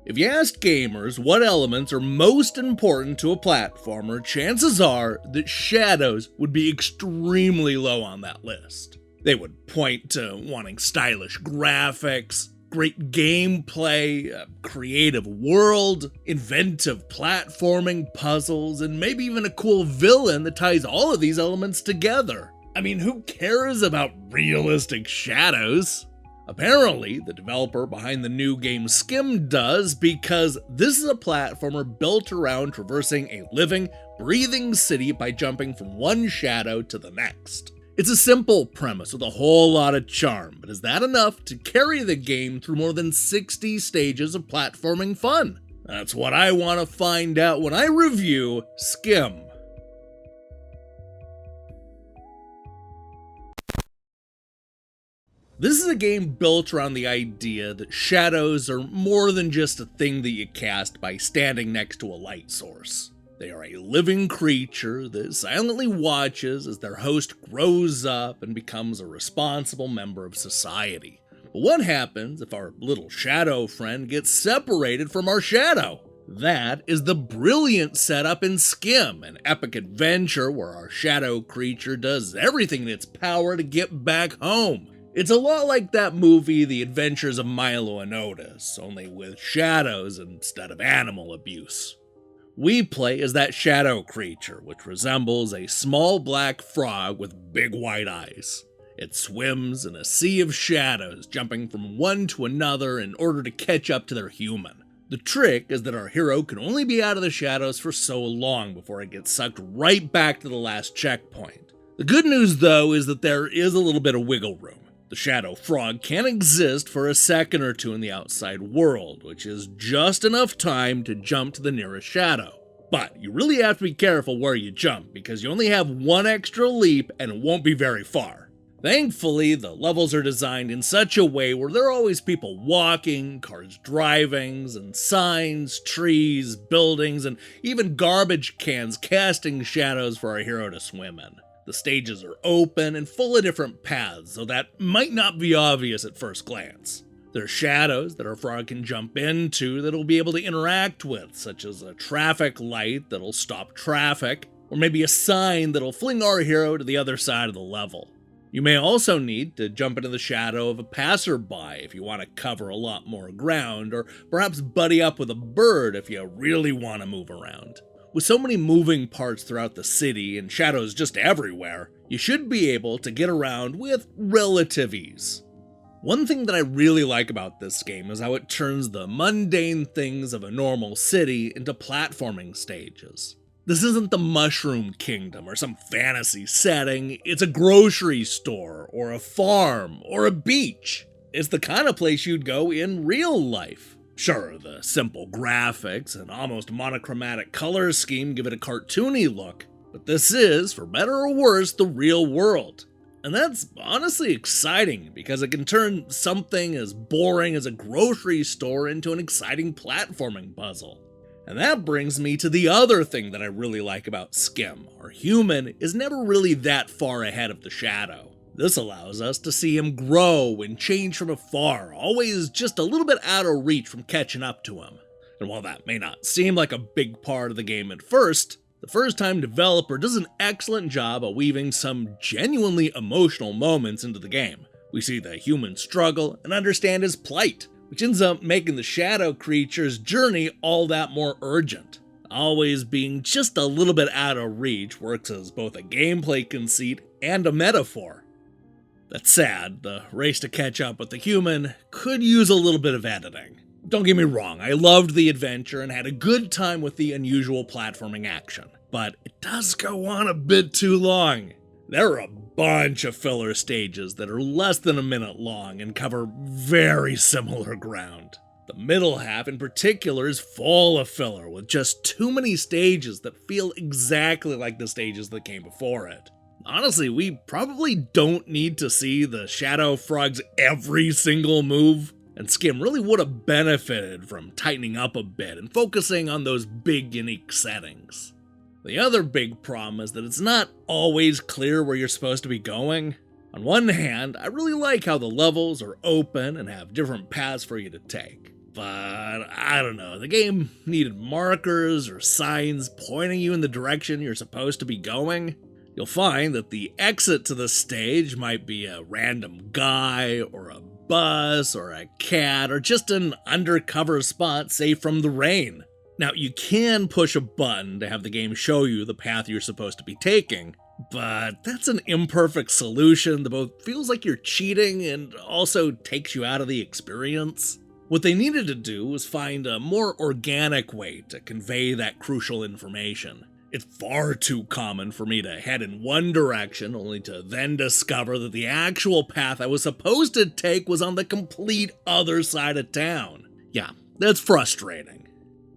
If you asked gamers what elements are most important to a platformer, chances are that shadows would be extremely low on that list. They would point to wanting stylish graphics, great gameplay, a creative world, inventive platforming, puzzles, and maybe even a cool villain that ties all of these elements together. I mean, who cares about realistic shadows? Apparently, the developer behind the new game SCHiM does, because this is a platformer built around traversing a living, breathing city by jumping from one shadow to the next. It's a simple premise with a whole lot of charm, but is that enough to carry the game through more than 60 stages of platforming fun? That's what I want to find out when I review SCHiM. This is a game built around the idea that shadows are more than just a thing that you cast by standing next to a light source. They are a living creature that silently watches as their host grows up and becomes a responsible member of society. But what happens if our little shadow friend gets separated from our shadow? That is the brilliant setup in SCHiM, an epic adventure where our shadow creature does everything in its power to get back home. It's a lot like that movie, The Adventures of Milo and Otis, only with shadows instead of animal abuse. We play as that shadow creature, which resembles a small black frog with big white eyes. It swims in a sea of shadows, jumping from one to another in order to catch up to their human. The trick is that our hero can only be out of the shadows for so long before it gets sucked right back to the last checkpoint. The good news, though, is that there is a little bit of wiggle room. The shadow frog can exist for a second or two in the outside world, which is just enough time to jump to the nearest shadow. But you really have to be careful where you jump, because you only have one extra leap and it won't be very far. Thankfully, the levels are designed in such a way where there are always people walking, cars driving, and signs, trees, buildings, and even garbage cans casting shadows for our hero to swim in. The stages are open and full of different paths, so that might not be obvious at first glance. There are shadows that our frog can jump into that he'll be able to interact with, such as a traffic light that'll stop traffic, or maybe a sign that'll fling our hero to the other side of the level. You may also need to jump into the shadow of a passerby if you want to cover a lot more ground, or perhaps buddy up with a bird if you really want to move around. With so many moving parts throughout the city and shadows just everywhere, you should be able to get around with relative ease. One thing that I really like about this game is how it turns the mundane things of a normal city into platforming stages. This isn't the Mushroom Kingdom or some fantasy setting, it's a grocery store, or a farm, or a beach. It's the kind of place you'd go in real life. Sure, the simple graphics and almost monochromatic color scheme give it a cartoony look, but this is, for better or worse, the real world. And that's honestly exciting, because it can turn something as boring as a grocery store into an exciting platforming puzzle. And that brings me to the other thing that I really like about SCHiM. Our human is never really that far ahead of the shadow. This allows us to see him grow and change from afar, always just a little bit out of reach from catching up to him. And while that may not seem like a big part of the game at first, the first-time developer does an excellent job of weaving some genuinely emotional moments into the game. We see the human struggle and understand his plight, which ends up making the shadow creature's journey all that more urgent. Always being just a little bit out of reach works as both a gameplay conceit and a metaphor. That's sad, the race to catch up with the human could use a little bit of editing. Don't get me wrong, I loved the adventure and had a good time with the unusual platforming action, but it does go on a bit too long. There are a bunch of filler stages that are less than a minute long and cover very similar ground. The middle half in particular is full of filler, with just too many stages that feel exactly like the stages that came before it. Honestly, we probably don't need to see the Shadow Frog's every single move, and SCHiM really would have benefited from tightening up a bit and focusing on those big, unique settings. The other big problem is that it's not always clear where you're supposed to be going. On one hand, I really like how the levels are open and have different paths for you to take. but I don't know, the game needed markers or signs pointing you in the direction you're supposed to be going. You'll find that the exit to the stage might be a random guy, or a bus, or a cat, or just an undercover spot safe from the rain. Now, you can push a button to have the game show you the path you're supposed to be taking, but that's an imperfect solution that both feels like you're cheating and also takes you out of the experience. What they needed to do was find a more organic way to convey that crucial information. It's far too common for me to head in one direction only to then discover that the actual path I was supposed to take was on the complete other side of town. Yeah, that's frustrating.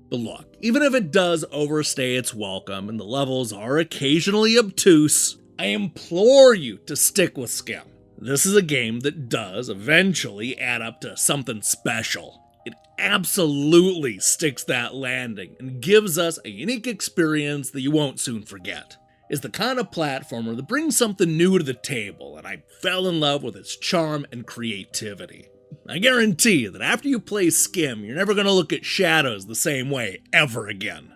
But look, even if it does overstay its welcome and the levels are occasionally obtuse, I implore you to stick with SCHiM. This is a game that does eventually add up to something special. It absolutely sticks that landing and gives us a unique experience that you won't soon forget. It's the kind of platformer that brings something new to the table, and I fell in love with its charm and creativity. I guarantee that after you play SCHiM, you're never going to look at Shadows the same way ever again.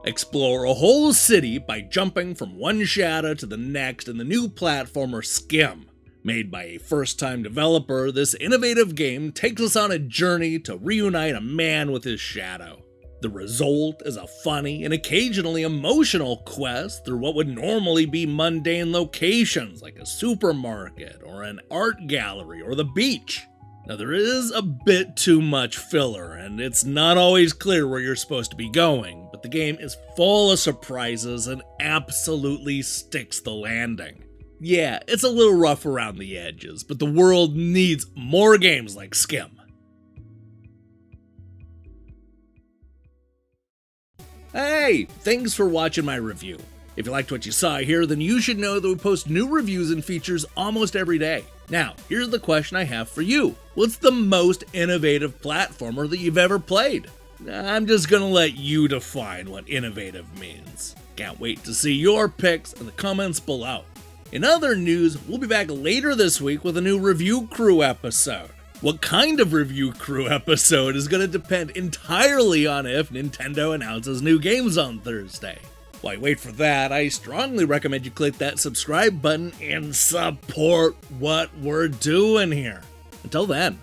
Explore a whole city by jumping from one shadow to the next in the new platformer SCHiM. Made by a first-time developer, this innovative game takes us on a journey to reunite a man with his shadow. The result is a funny and occasionally emotional quest through what would normally be mundane locations like a supermarket or an art gallery or the beach. Now, there is a bit too much filler, and it's not always clear where you're supposed to be going, but the game is full of surprises and absolutely sticks the landing. Yeah, it's a little rough around the edges, but the world needs more games like SCHiM. Hey, thanks for watching my review. If you liked what you saw here, then you should know that we post new reviews and features almost every day. Now, here's the question I have for you. What's the most innovative platformer that you've ever played? I'm just gonna let you define what innovative means. Can't wait to see your picks in the comments below. In other news, we'll be back later this week with a new Review Crew episode. What kind of Review Crew episode is going to depend entirely on if Nintendo announces new games on Thursday. While you wait for that, I strongly recommend you click that subscribe button and support what we're doing here. Until then.